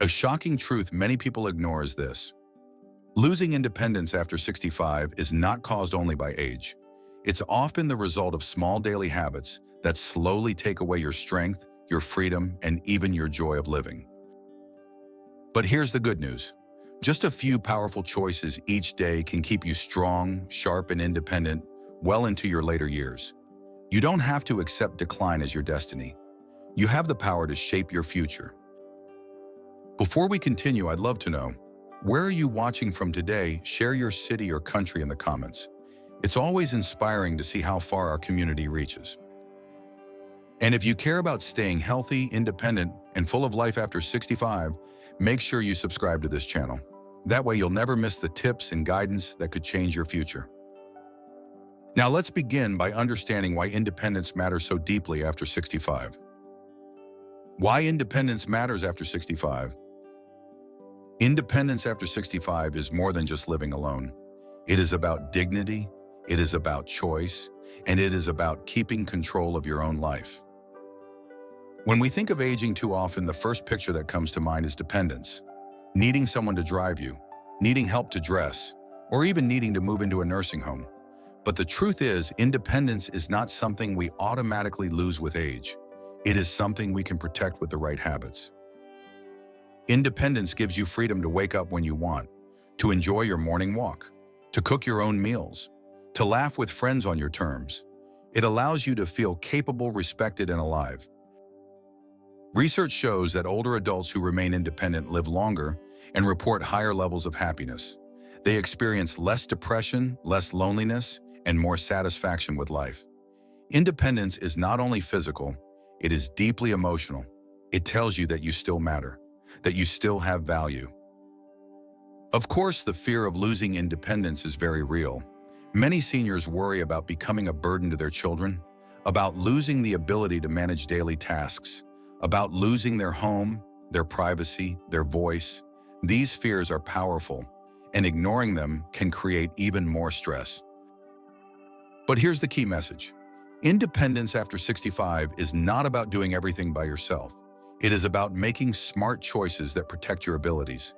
A shocking truth many people ignore is this. Losing independence after 65 is not caused only by age. It's often the result of small daily habits that slowly take away your strength, your freedom, and even your joy of living. But here's the good news. Just a few powerful choices each day can keep you strong, sharp, and independent well into your later years. You don't have to accept decline as your destiny. You have the power to shape your future. Before we continue, I'd love to know, where are you watching from today? Share your city or country in the comments. It's always inspiring to see how far our community reaches. And if you care about staying healthy, independent, and full of life after 65, make sure you subscribe to this channel. That way you'll never miss the tips and guidance that could change your future. Now let's begin by understanding why independence matters so deeply after 65. Why independence matters after 65. Independence after 65 is more than just living alone. It is about dignity, it is about choice, and it is about keeping control of your own life. When we think of aging too often, the first picture that comes to mind is dependence. Needing someone to drive you, needing help to dress, or even needing to move into a nursing home. But the truth is, independence is not something we automatically lose with age. It is something we can protect with the right habits. Independence gives you freedom to wake up when you want, to enjoy your morning walk, to cook your own meals, to laugh with friends on your terms. It allows you to feel capable, respected, and alive. Research shows that older adults who remain independent live longer and report higher levels of happiness. They experience less depression, less loneliness, and more satisfaction with life. Independence is not only physical, it is deeply emotional. It tells you that you still matter, that you still have value. Of course, the fear of losing independence is very real. Many seniors worry about becoming a burden to their children, about losing the ability to manage daily tasks, about losing their home, their privacy, their voice. These fears are powerful, and ignoring them can create even more stress. But here's the key message. Independence after 65 is not about doing everything by yourself. It is about making smart choices that protect your abilities.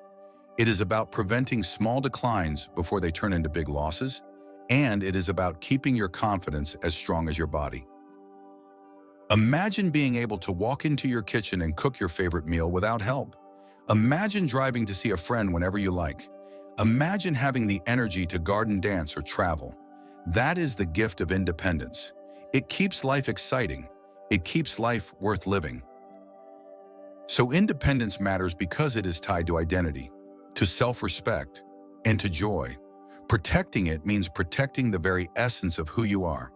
It is about preventing small declines before they turn into big losses, and it is about keeping your confidence as strong as your body. Imagine being able to walk into your kitchen and cook your favorite meal without help. Imagine driving to see a friend whenever you like. Imagine having the energy to garden, dance, or travel. That is the gift of independence. It keeps life exciting. It keeps life worth living. So independence matters because it is tied to identity, to self-respect, and to joy. Protecting it means protecting the very essence of who you are.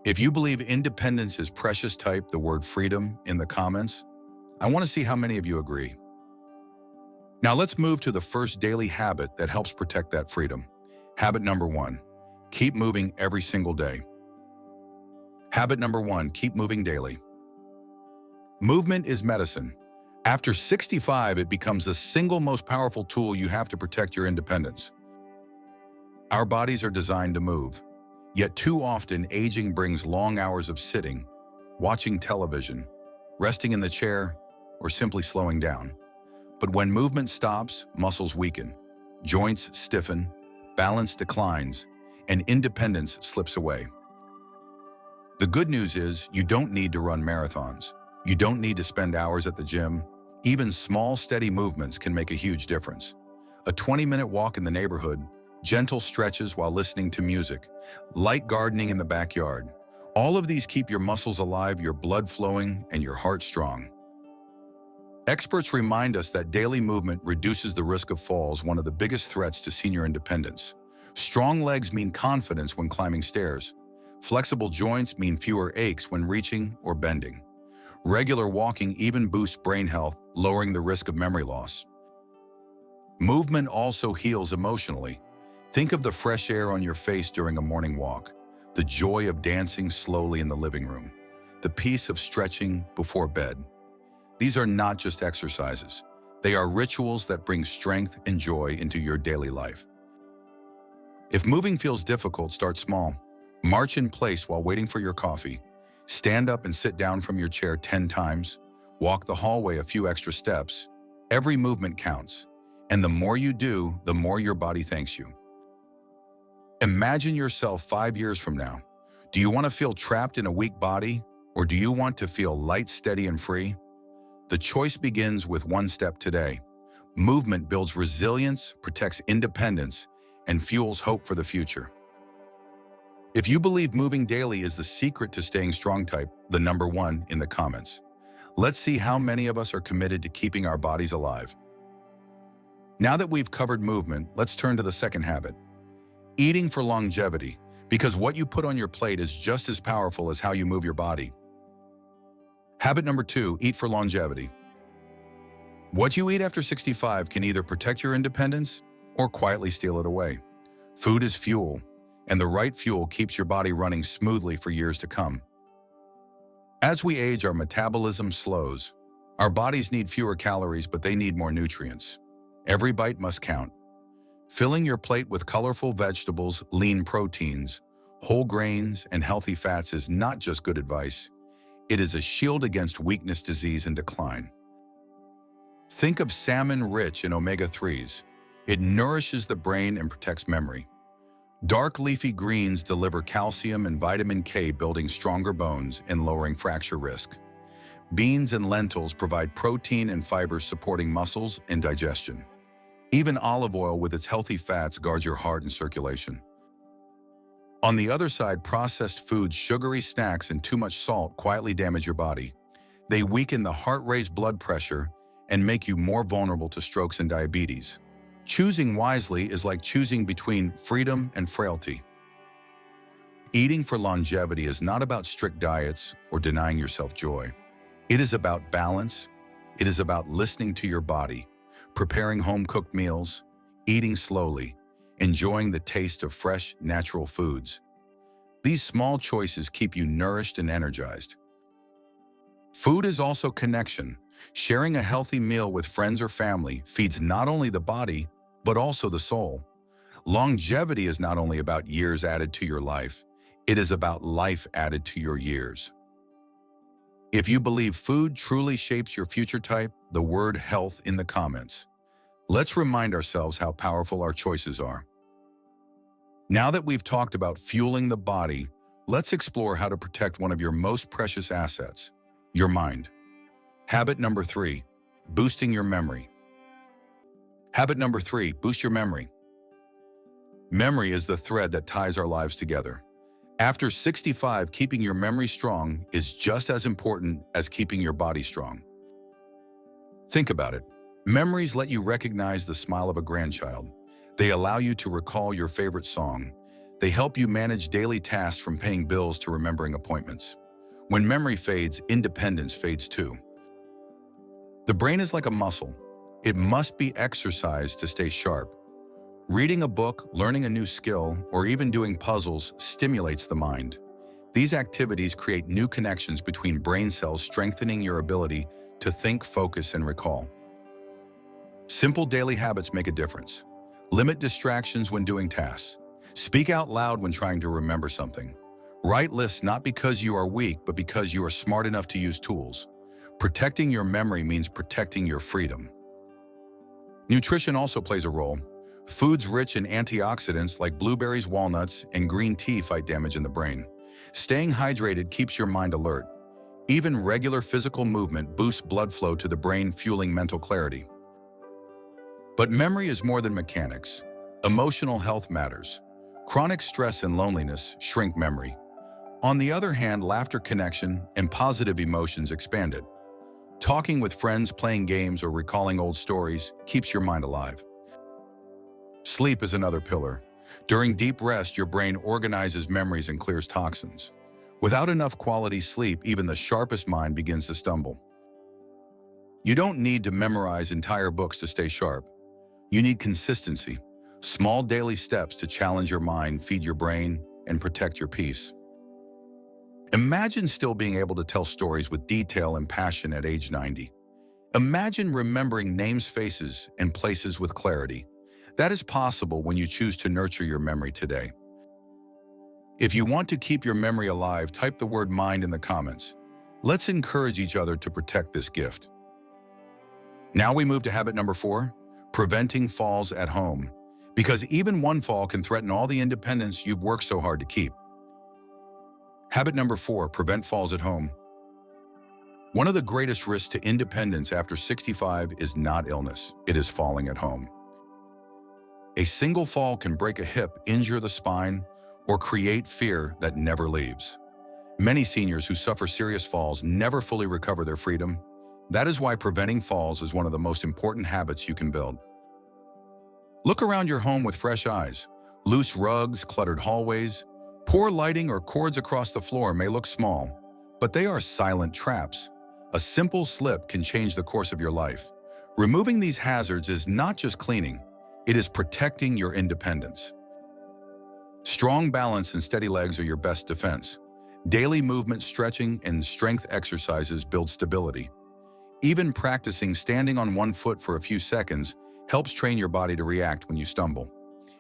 If you believe independence is precious, type the word freedom in the comments. I want to see how many of you agree. Now let's move to the first daily habit that helps protect that freedom. Habit number 1, keep moving every single day. Habit number 1, keep moving daily. Movement is medicine. After 65, it becomes the single most powerful tool you have to protect your independence. Our bodies are designed to move, yet too often aging brings long hours of sitting, watching television, resting in the chair, or simply slowing down. But when movement stops, muscles weaken, joints stiffen, balance declines, and independence slips away. The good news is you don't need to run marathons. You don't need to spend hours at the gym. Even small, steady movements can make a huge difference. A 20-minute walk in the neighborhood, gentle stretches while listening to music, light gardening in the backyard. All of these keep your muscles alive, your blood flowing, and your heart strong. Experts remind us that daily movement reduces the risk of falls, one of the biggest threats to senior independence. Strong legs mean confidence when climbing stairs. Flexible joints mean fewer aches when reaching or bending. Regular walking even boosts brain health, lowering the risk of memory loss. Movement also heals emotionally. Think of the fresh air on your face during a morning walk, the joy of dancing slowly in the living room, the peace of stretching before bed. These are not just exercises. They are rituals that bring strength and joy into your daily life. If moving feels difficult, start small. March in place while waiting for your coffee. Stand up and sit down from your chair 10 times. Walk the hallway a few extra steps. Every movement counts, and the more you do, the more your body thanks you. Imagine yourself 5 years from now. Do you want to feel trapped in a weak body, or do you want to feel light, steady, and free? The choice begins with one step today. Movement builds resilience, protects independence, and fuels hope for the future. If you believe moving daily is the secret to staying strong, type the number 1 in the comments. Let's see how many of us are committed to keeping our bodies alive. Now that we've covered movement, let's turn to the second habit. Eating for longevity, because what you put on your plate is just as powerful as how you move your body. Habit number 2, eat for longevity. What you eat after 65 can either protect your independence or quietly steal it away. Food is fuel, and the right fuel keeps your body running smoothly for years to come. As we age, our metabolism slows. Our bodies need fewer calories, but they need more nutrients. Every bite must count. Filling your plate with colorful vegetables, lean proteins, whole grains, and healthy fats is not just good advice. It is a shield against weakness, disease, and decline. Think of salmon rich in omega-3s. It nourishes the brain and protects memory. Dark leafy greens deliver calcium and vitamin K, building stronger bones and lowering fracture risk. Beans and lentils provide protein and fibers, supporting muscles and digestion. Even olive oil with its healthy fats guards your heart and circulation. On the other side, processed foods, sugary snacks, and too much salt quietly damage your body. They weaken the heart, raise blood pressure, and make you more vulnerable to strokes and diabetes. Choosing wisely is like choosing between freedom and frailty. Eating for longevity is not about strict diets or denying yourself joy. It is about balance. It is about listening to your body, preparing home-cooked meals, eating slowly, enjoying the taste of fresh, natural foods. These small choices keep you nourished and energized. Food is also connection. Sharing a healthy meal with friends or family feeds not only the body, but also the soul. Longevity is not only about years added to your life, it is about life added to your years. If you believe food truly shapes your future, type the word health in the comments. Let's remind ourselves how powerful our choices are. Now that we've talked about fueling the body, let's explore how to protect one of your most precious assets, your mind. Habit number 3, boosting your memory. Habit number 3, boost your memory. Memory is the thread that ties our lives together. After 65, keeping your memory strong is just as important as keeping your body strong. Think about it. Memories let you recognize the smile of a grandchild. They allow you to recall your favorite song. They help you manage daily tasks, from paying bills to remembering appointments. When memory fades, independence fades too. The brain is like a muscle. It must be exercised to stay sharp. Reading a book, learning a new skill, or even doing puzzles stimulates the mind. These activities create new connections between brain cells, strengthening your ability to think, focus, and recall. Simple daily habits make a difference. Limit distractions when doing tasks. Speak out loud when trying to remember something. Write lists not because you are weak, but because you are smart enough to use tools. Protecting your memory means protecting your freedom. Nutrition also plays a role. Foods rich in antioxidants like blueberries, walnuts, and green tea fight damage in the brain. Staying hydrated keeps your mind alert. Even regular physical movement boosts blood flow to the brain, fueling mental clarity. But memory is more than mechanics. Emotional health matters. Chronic stress and loneliness shrink memory. On the other hand, laughter, connection, and positive emotions expand it. Talking with friends, playing games, or recalling old stories keeps your mind alive. Sleep is another pillar. During deep rest, your brain organizes memories and clears toxins. Without enough quality sleep, even the sharpest mind begins to stumble. You don't need to memorize entire books to stay sharp. You need consistency, small daily steps to challenge your mind, feed your brain, and protect your peace. Imagine still being able to tell stories with detail and passion at age 90. Imagine remembering names, faces, and places with clarity. That is possible when you choose to nurture your memory today. If you want to keep your memory alive, type the word mind in the comments. Let's encourage each other to protect this gift. Now we move to habit number 4, preventing falls at home. Because even one fall can threaten all the independence you've worked so hard to keep. Habit number 4, prevent falls at home. One of the greatest risks to independence after 65 is not illness, it is falling at home. A single fall can break a hip, injure the spine, or create fear that never leaves. Many seniors who suffer serious falls never fully recover their freedom. That is why preventing falls is one of the most important habits you can build. Look around your home with fresh eyes. Loose rugs, cluttered hallways, poor lighting, or cords across the floor may look small, but they are silent traps. A simple slip can change the course of your life. Removing these hazards is not just cleaning, it is protecting your independence. Strong balance and steady legs are your best defense. Daily movement, stretching, and strength exercises build stability. Even practicing standing on one foot for a few seconds helps train your body to react when you stumble.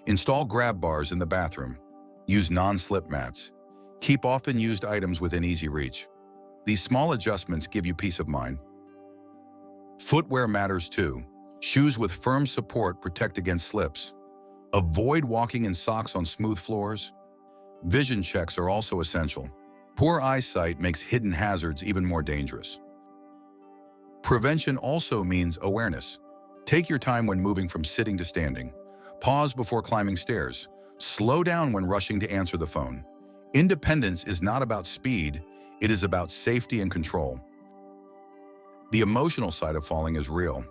Install grab bars in the bathroom. Use non-slip mats. Keep often used items within easy reach. These small adjustments give you peace of mind. Footwear matters too. Shoes with firm support protect against slips. Avoid walking in socks on smooth floors. Vision checks are also essential. Poor eyesight makes hidden hazards even more dangerous. Prevention also means awareness. Take your time when moving from sitting to standing. Pause before climbing stairs. Slow down when rushing to answer the phone. Independence is not about speed, it is about safety and control. The emotional side of falling is real.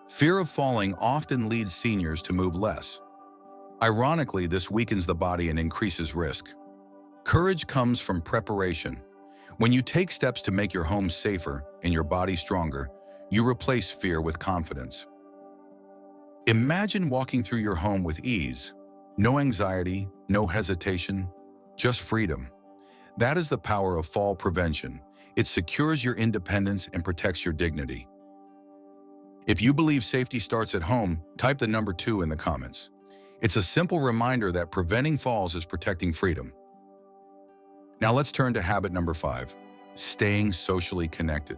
Fear of falling often leads seniors to move less. Ironically, this weakens the body and increases risk. Courage comes from preparation. When you take steps to make your home safer and your body stronger, you replace fear with confidence. Imagine walking through your home with ease. No anxiety, no hesitation, just freedom. That is the power of fall prevention. It secures your independence and protects your dignity. If you believe safety starts at home, type the number 2 in the comments. It's a simple reminder that preventing falls is protecting freedom. Now let's turn to habit number 5, staying socially connected.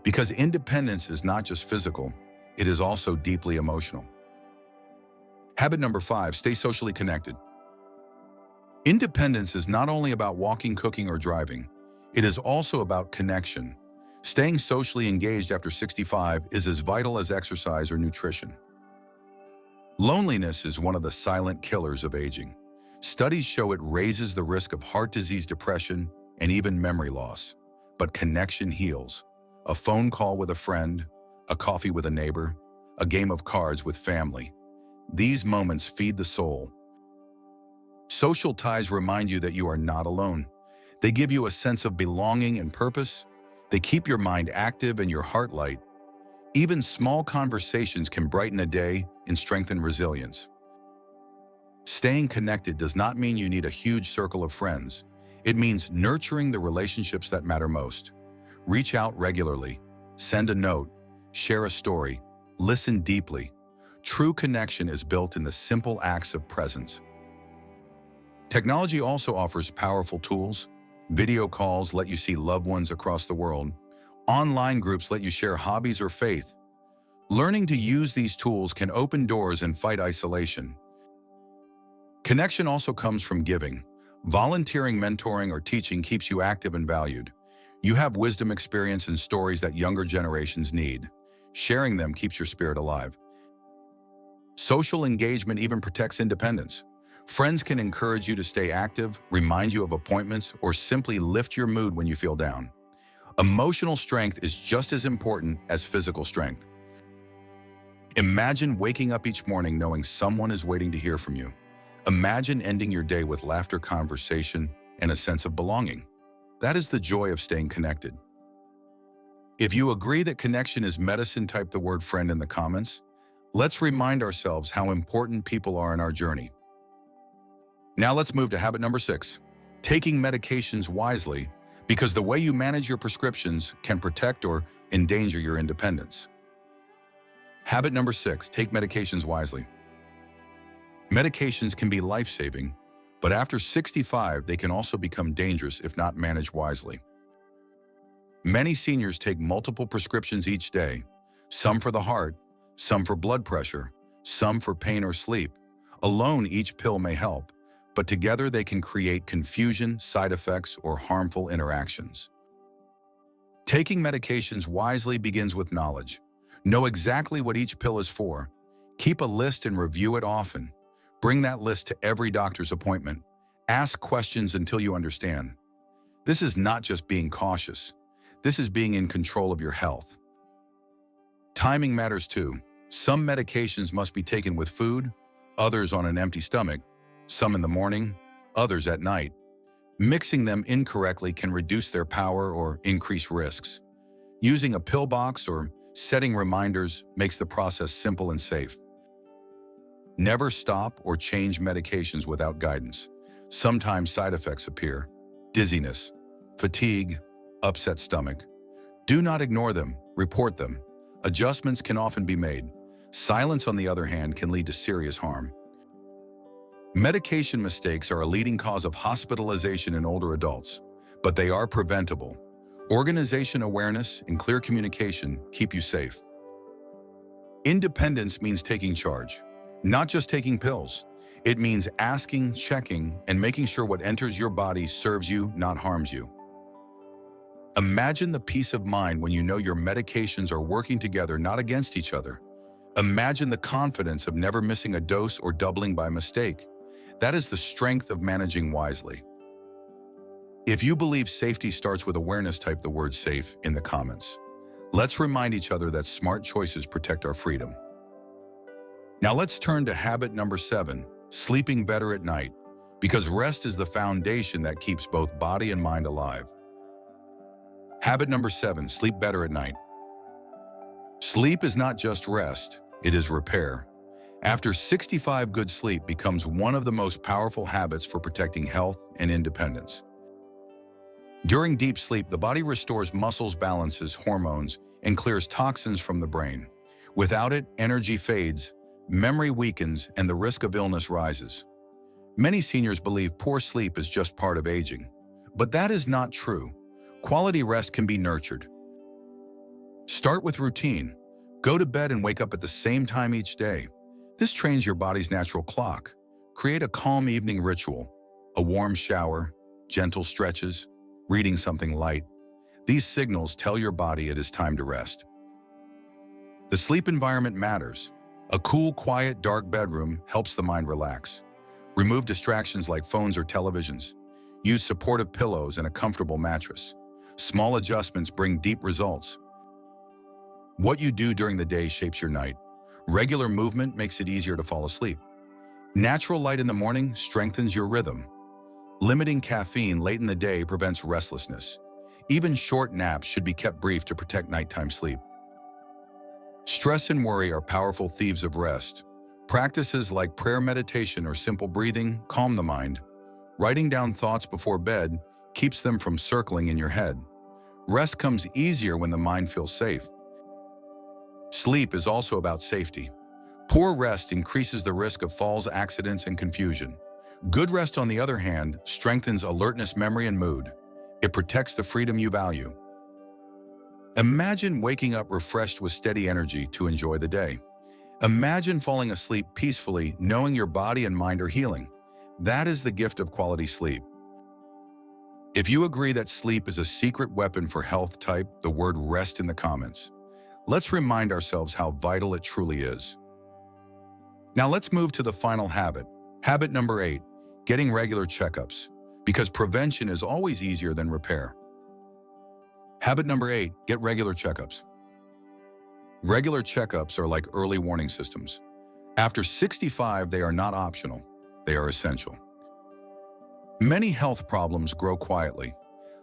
Because independence is not just physical, it is also deeply emotional. Habit number 5, stay socially connected. Independence is not only about walking, cooking, or driving, it is also about connection. Staying socially engaged after 65 is as vital as exercise or nutrition. Loneliness is one of the silent killers of aging. Studies show it raises the risk of heart disease, depression, and even memory loss. But connection heals. A phone call with a friend, a coffee with a neighbor, a game of cards with family. These moments feed the soul. Social ties remind you that you are not alone. They give you a sense of belonging and purpose. They keep your mind active and your heart light. Even small conversations can brighten a day and strengthen resilience. Staying connected does not mean you need a huge circle of friends. It means nurturing the relationships that matter most. Reach out regularly, send a note, share a story, listen deeply. True connection is built in the simple acts of presence. Technology also offers powerful tools. Video calls let you see loved ones across the world. Online groups let you share hobbies or faith. Learning to use these tools can open doors and fight isolation. Connection also comes from giving. Volunteering, mentoring, or teaching keeps you active and valued. You have wisdom, experience, and stories that younger generations need. Sharing them keeps your spirit alive. Social engagement even protects independence. Friends can encourage you to stay active, remind you of appointments, or simply lift your mood when you feel down. Emotional strength is just as important as physical strength. Imagine waking up each morning knowing someone is waiting to hear from you. Imagine ending your day with laughter, conversation, and a sense of belonging. That is the joy of staying connected. If you agree that connection is medicine, type the word friend in the comments. Let's remind ourselves how important people are in our journey. Now let's move to habit number 6, taking medications wisely, because the way you manage your prescriptions can protect or endanger your independence. Habit number 6, take medications wisely. Medications can be life-saving, but after 65, they can also become dangerous if not managed wisely. Many seniors take multiple prescriptions each day. some for the heart, some for blood pressure, some for pain or sleep. Alone, each pill may help, but together they can create confusion, side effects, or harmful interactions. Taking medications wisely begins with knowledge. Know exactly what each pill is for. Keep a list and review it often. Bring that list to every doctor's appointment. Ask questions until you understand. This is not just being cautious. This is being in control of your health. Timing matters too. Some medications must be taken with food, others on an empty stomach, some in the morning, others at night. Mixing them incorrectly can reduce their power or increase risks. Using a pill box or setting reminders makes the process simple and safe. Never stop or change medications without guidance. Sometimes side effects appear: dizziness, fatigue, upset stomach. Do not ignore them, report them. Adjustments can often be made. Silence, on the other hand, can lead to serious harm. Medication mistakes are a leading cause of hospitalization in older adults, but they are preventable. Organization awareness and clear communication keep you safe. Independence means taking charge, not just taking pills. It means asking, checking, and making sure what enters your body serves you, not harms you. Imagine the peace of mind when you know your medications are working together, not against each other. Imagine the confidence of never missing a dose or doubling by mistake. That is the strength of managing wisely. If you believe safety starts with awareness, type the word SAFE in the comments. Let's remind each other that smart choices protect our freedom. Now let's turn to habit number 7, sleeping better at night, because rest is the foundation that keeps both body and mind alive. Habit number 7, sleep better at night. Sleep is not just rest, it is repair. After 65, good sleep becomes one of the most powerful habits for protecting health and independence. During deep sleep, the body restores muscles, balances hormones, and clears toxins from the brain. Without it, energy fades, memory weakens, and the risk of illness rises. Many seniors believe poor sleep is just part of aging, but that is not true. Quality rest can be nurtured. Start with routine. Go to bed and wake up at the same time each day. This trains your body's natural clock. Create a calm evening ritual, a warm shower, gentle stretches, reading something light. These signals tell your body it is time to rest. The sleep environment matters. A cool, quiet, dark bedroom helps the mind relax. Remove distractions like phones or televisions. Use supportive pillows and a comfortable mattress. Small adjustments bring deep results. What you do during the day shapes your night. Regular movement makes it easier to fall asleep. Natural light in the morning strengthens your rhythm. Limiting caffeine late in the day prevents restlessness. Even short naps should be kept brief to protect nighttime sleep. Stress and worry are powerful thieves of rest. Practices like prayer, meditation, or simple breathing calm the mind. Writing down thoughts before bed keeps them from circling in your head. Rest comes easier when the mind feels safe. Sleep is also about safety. Poor rest increases the risk of falls, accidents, and confusion. Good rest, on the other hand, strengthens alertness, memory, and mood. It protects the freedom you value. Imagine waking up refreshed with steady energy to enjoy the day. Imagine falling asleep peacefully, knowing your body and mind are healing. That is the gift of quality sleep. If you agree that sleep is a secret weapon for health, type the word rest in the comments. Let's remind ourselves how vital it truly is. Now let's move to the final habit. Habit number 8, getting regular checkups, because prevention is always easier than repair. Habit number 8, get regular checkups. Regular checkups are like early warning systems. After 65, they are not optional, they are essential. Many health problems grow quietly.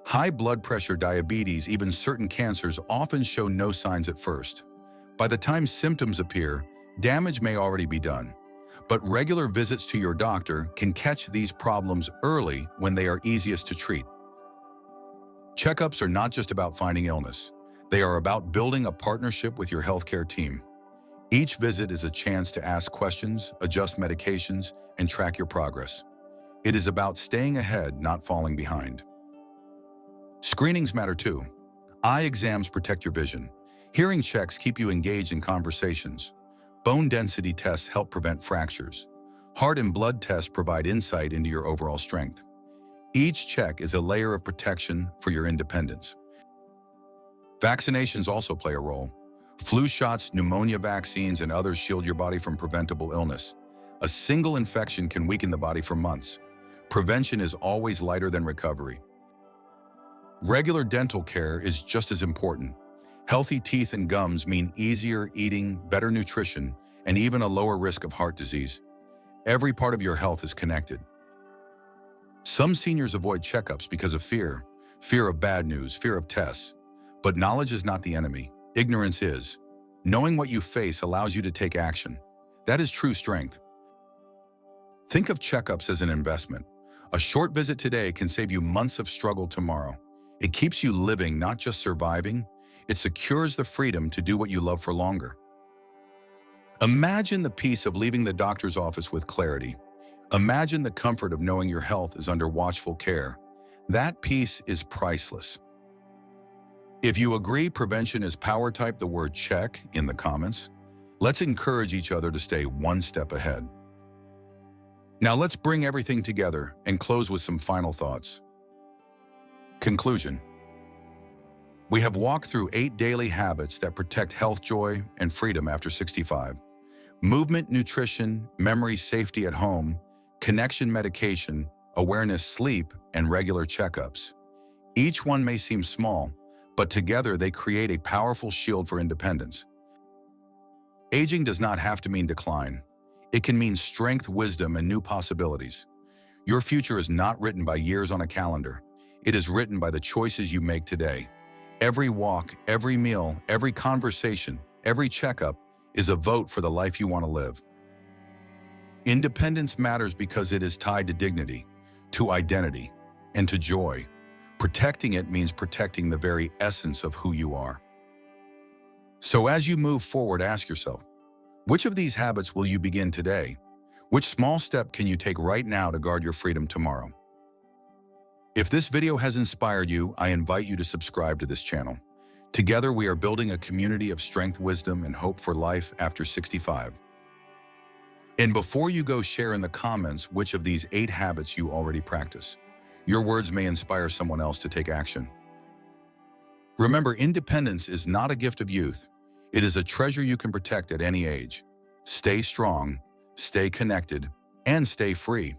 High blood pressure, diabetes, even certain cancers often show no signs at first. By the time symptoms appear, damage may already be done. But regular visits to your doctor can catch these problems early when they are easiest to treat. Checkups are not just about finding illness. They are about building a partnership with your healthcare team. Each visit is a chance to ask questions, adjust medications, and track your progress. It is about staying ahead, not falling behind. Screenings matter too. Eye exams protect your vision. Hearing checks keep you engaged in conversations. Bone density tests help prevent fractures. Heart and blood tests provide insight into your overall strength. Each check is a layer of protection for your independence. Vaccinations also play a role. Flu shots, pneumonia vaccines, and others shield your body from preventable illness. A single infection can weaken the body for months. Prevention is always lighter than recovery. Regular dental care is just as important. Healthy teeth and gums mean easier eating, better nutrition, and even a lower risk of heart disease. Every part of your health is connected. Some seniors avoid checkups because of fear of bad news, fear of tests. But knowledge is not the enemy. Ignorance is. Knowing what you face allows you to take action. That is true strength. Think of checkups as an investment. A short visit today can save you months of struggle tomorrow. It keeps you living, not just surviving. It secures the freedom to do what you love for longer. Imagine the peace of leaving the doctor's office with clarity. Imagine the comfort of knowing your health is under watchful care. That peace is priceless. If you agree prevention is power, type the word check in the comments. Let's encourage each other to stay one step ahead. Now let's bring everything together and close with some final thoughts. Conclusion. We have walked through 8 daily habits that protect health, joy, and freedom after 65. Movement, nutrition, memory, safety at home, connection, medication, awareness, sleep, and regular checkups. Each one may seem small, but together they create a powerful shield for independence. Aging does not have to mean decline. It can mean strength, wisdom, and new possibilities. Your future is not written by years on a calendar. It is written by the choices you make today. Every walk, every meal, every conversation, every checkup is a vote for the life you want to live. Independence matters because it is tied to dignity, to identity, and to joy. Protecting it means protecting the very essence of who you are. So as you move forward, ask yourself, which of these habits will you begin today? Which small step can you take right now to guard your freedom tomorrow? If this video has inspired you, I invite you to subscribe to this channel. Together, we are building a community of strength, wisdom, and hope for life after 65. And before you go, share in the comments which of these 8 habits you already practice. Your words may inspire someone else to take action. Remember, independence is not a gift of youth. It is a treasure you can protect at any age. Stay strong, stay connected, and stay free.